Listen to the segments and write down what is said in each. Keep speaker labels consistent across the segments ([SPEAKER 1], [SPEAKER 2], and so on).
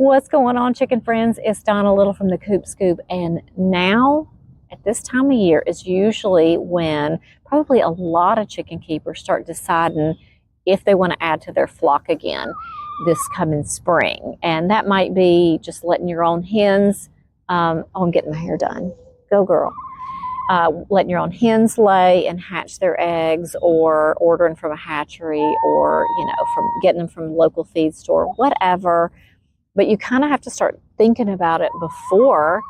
[SPEAKER 1] What's going on, chicken friends? It's Donna Little from the Coop Scoop, and now at this time of year is usually when probably a lot of chicken keepers start deciding if they want to add to their flock again this coming spring. And that might be just letting your own hens, I'm getting my hair done. Go girl. Letting your own hens lay and hatch their eggs, or ordering from a hatchery, or from getting them from a local feed store, whatever. But you kind of have to start thinking about it before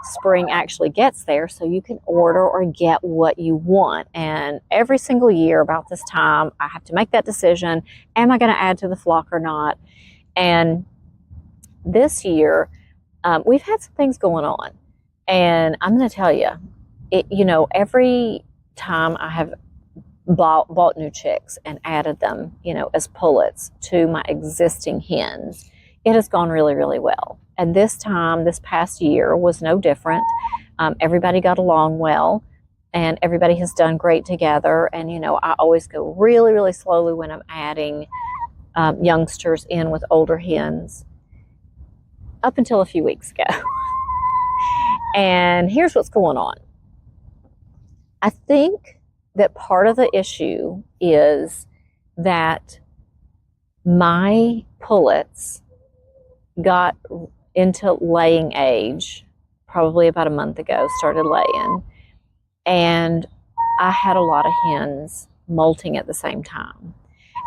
[SPEAKER 1] spring actually gets there so you can order or get what you want. And every single year about this time, I have to make that decision. Am I going to add to the flock or not? And this year, we've had some things going on. And I'm going to tell you, every time I have bought new chicks and added them, as pullets to my existing hens, it has gone really, really well. And this past year was no different. Everybody got along well, and everybody has done great together. And, I always go really, really slowly when I'm adding youngsters in with older hens, up until a few weeks ago. And here's what's going on. I think that part of the issue is that my pullets got into laying age probably about a month ago, started laying, and I had a lot of hens molting at the same time.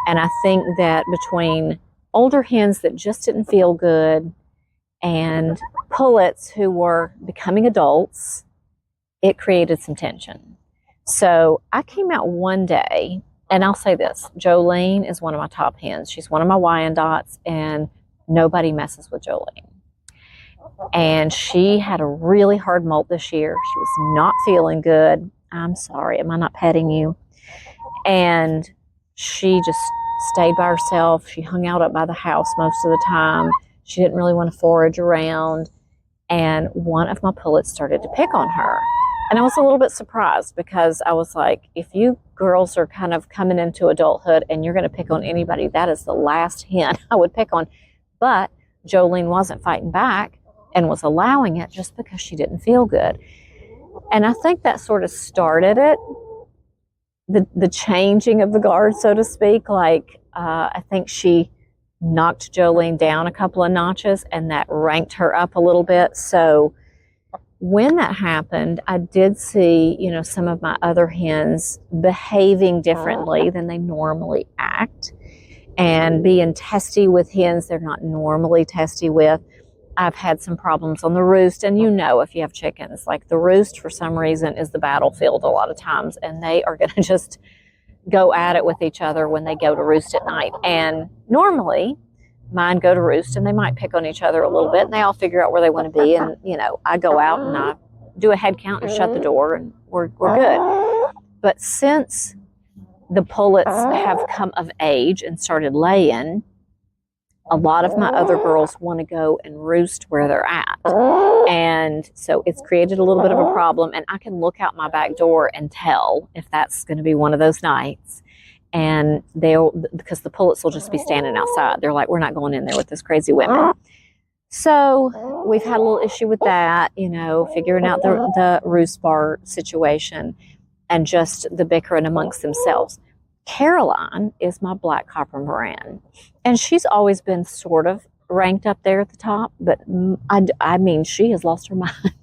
[SPEAKER 1] And I think that between older hens that just didn't feel good and pullets who were becoming adults, it created some tension. So I came out one day, and I'll say this, Jolene is one of my top hens. She's one of my Wyandottes, and nobody messes with Jolene. And she had a really hard molt this year. She was not feeling good. I'm sorry, am I not petting you? And she just stayed by herself. She hung out up by the house most of the time. She didn't really want to forage around. And one of my pullets started to pick on her. And I was a little bit surprised, because I was like, if you girls are kind of coming into adulthood and you're going to pick on anybody, that is the last hen I would pick on. But Jolene wasn't fighting back and was allowing it just because she didn't feel good. And I think that sort of started it, the changing of the guard, so to speak. Like, I think she knocked Jolene down a couple of notches, and that ranked her up a little bit. So when that happened, I did see, some of my other hens behaving differently than they normally act, and being testy with hens they're not normally testy with. I've had some problems on the roost, and if you have chickens, like the roost for some reason is the battlefield a lot of times, and they are going to just go at it with each other when they go to roost at night. And normally mine go to roost and they might pick on each other a little bit, and they all figure out where they want to be, and I go out and I do a head count and shut the door, and we're good. But since the pullets have come of age and started laying, a lot of my other girls want to go and roost where they're at. And so it's created a little bit of a problem, and I can look out my back door and tell if that's going to be one of those nights. And because the pullets will just be standing outside. They're like, we're not going in there with this crazy women. So we've had a little issue with that, figuring out the roost bar situation and just the bickering amongst themselves. Caroline is my black copper Moran, and she's always been sort of ranked up there at the top, but I mean, she has lost her mind.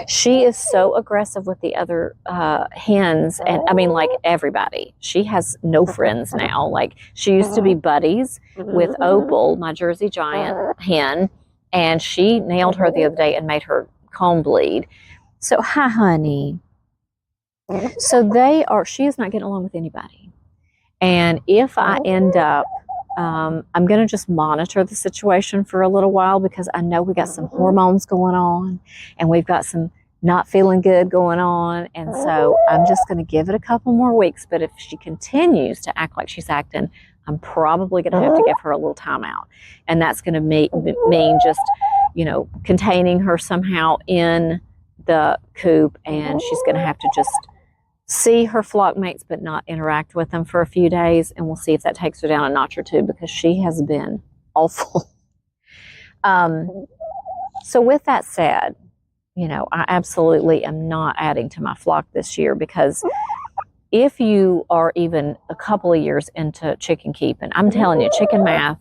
[SPEAKER 1] She is so aggressive with the other hens, and I mean, like everybody. She has no friends now. Like, she used to be buddies with Opal, my Jersey Giant hen, and she nailed her the other day and made her comb bleed. So, hi, honey. So she is not getting along with anybody. And if I end up, I'm going to just monitor the situation for a little while, because I know we got some hormones going on, and we've got some not feeling good going on. And so I'm just going to give it a couple more weeks. But if she continues to act like she's acting, I'm probably going to have to give her a little time out. And that's going to mean just, containing her somehow in the coop, and she's going to have to just see her flock mates but not interact with them for a few days, and we'll see if that takes her down a notch or two, because she has been awful. So with that said, you know, I absolutely am not adding to my flock this year, because if you are even a couple of years into chicken keeping, I'm telling you, chicken math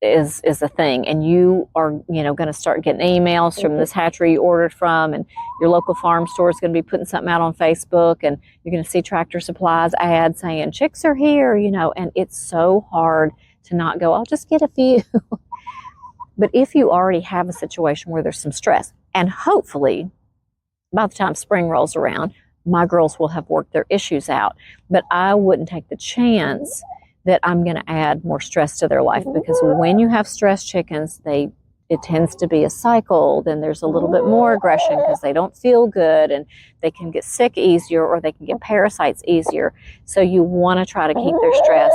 [SPEAKER 1] is a thing, and you are, you know, going to start getting emails from this hatchery you ordered from, and your local farm store is going to be putting something out on Facebook, and you're going to see Tractor Supply's ads saying chicks are here, you know, and it's so hard to not go, I'll just get a few. But if you already have a situation where there's some stress, and hopefully by the time spring rolls around, my girls will have worked their issues out, but I wouldn't take the chance that I'm going to add more stress to their life, because when you have stressed chickens, it tends to be a cycle. Then there's a little bit more aggression because they don't feel good, and they can get sick easier, or they can get parasites easier. So you want to try to keep their stress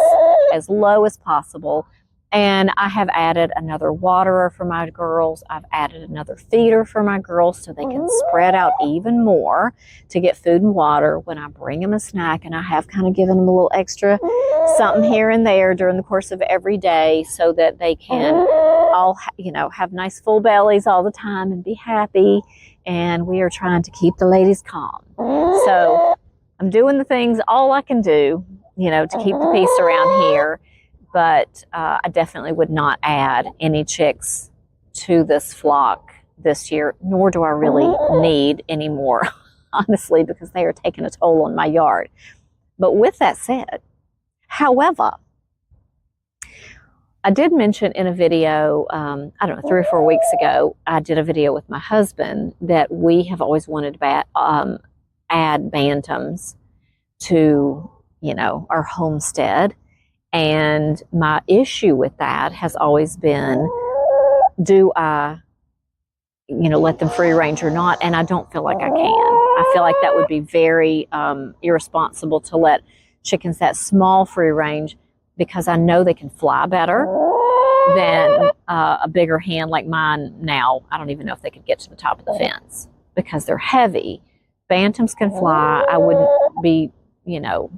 [SPEAKER 1] as low as possible. And I have added another waterer for my girls. I've added another feeder for my girls so they can spread out even more to get food and water when I bring them a snack. And I have kind of given them a little extra something here and there during the course of every day, so that they can all, you know, have nice full bellies all the time and be happy. And we are trying to keep the ladies calm. So I'm doing the things all I can do, you know, to keep the peace around here. But I definitely would not add any chicks to this flock this year, nor do I really need any more, honestly, because they are taking a toll on my yard. But with that said, however, I did mention in a video, I don't know, 3 or 4 weeks ago, I did a video with my husband that we have always wanted to add bantams to, you know, our homestead. And my issue with that has always been, do I, you know, let them free range or not? And I don't feel like I can. I feel like that would be very irresponsible to let chickens that small free range, because I know they can fly better than a bigger hen like mine now. I don't even know if they could get to the top of the fence because they're heavy. Bantams can fly. I wouldn't be, you know,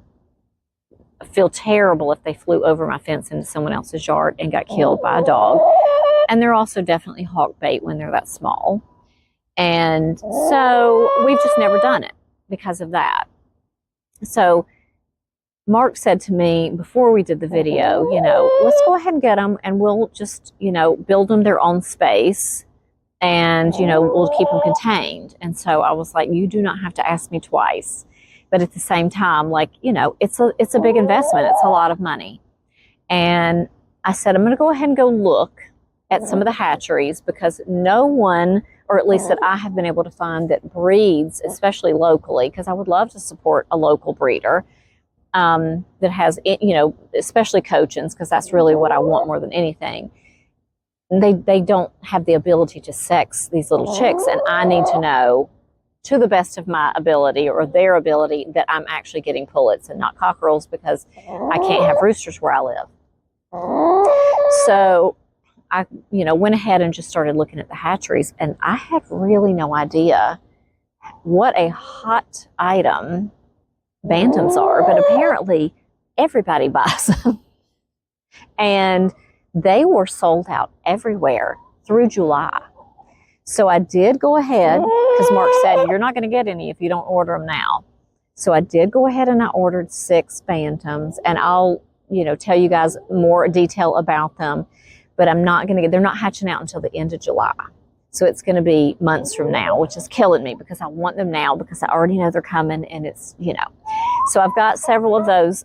[SPEAKER 1] feel terrible if they flew over my fence into someone else's yard and got killed by a dog. And they're also definitely hawk bait when they're that small. And so we've just never done it because of that. So Mark said to me before we did the video, you know, let's go ahead and get them, and we'll just, you know, build them their own space, and, you know, we'll keep them contained. And so I was like, you do not have to ask me twice. But at the same time, like, you know, it's a big investment. It's a lot of money. And I said, I'm going to go ahead and go look at some of the hatcheries, because no one, or at least that I have been able to find, that breeds, especially locally, because I would love to support a local breeder that has, you know, especially Cochins, because that's really what I want more than anything. They don't have the ability to sex these little chicks, and I need to know, to the best of my ability, or their ability, that I'm actually getting pullets and not cockerels, because I can't have roosters where I live. So I, you know, went ahead and just started looking at the hatcheries, and I had really no idea what a hot item bantams are, but apparently everybody buys them. And they were sold out everywhere through July. So I did go ahead, because Mark said, you're not going to get any if you don't order them now. So I did go ahead and I ordered 6 bantams, and I'll, you know, tell you guys more detail about them, but I'm not going to they're not hatching out until the end of July. So it's going to be months from now, which is killing me, because I want them now, because I already know they're coming, and it's, you know. So I've got several of those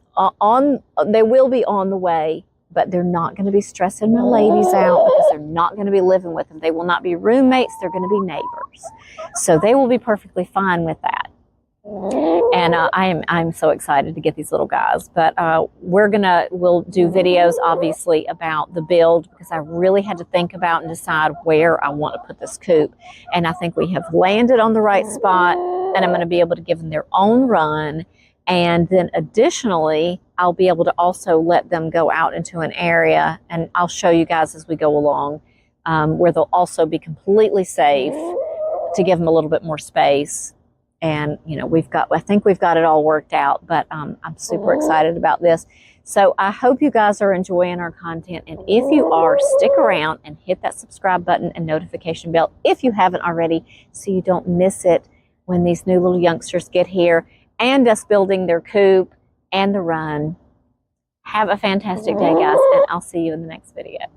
[SPEAKER 1] they will be on the way, but they're not going to be stressing my ladies out, because they're not going to be living with them. They will not be roommates. They're going to be neighbors. So they will be perfectly fine with that. And I'm so excited to get these little guys. But we'll do videos, obviously, about the build, because I really had to think about and decide where I want to put this coop. And I think we have landed on the right spot, and I'm going to be able to give them their own run. And then additionally, I'll be able to also let them go out into an area, and I'll show you guys as we go along, where they'll also be completely safe, to give them a little bit more space. And, you know, I think we've got it all worked out, but I'm super excited about this. So I hope you guys are enjoying our content. And if you are, stick around and hit that subscribe button and notification bell if you haven't already, so you don't miss it when these new little youngsters get here and us building their coop and the run. Have a fantastic day, guys, and I'll see you in the next video.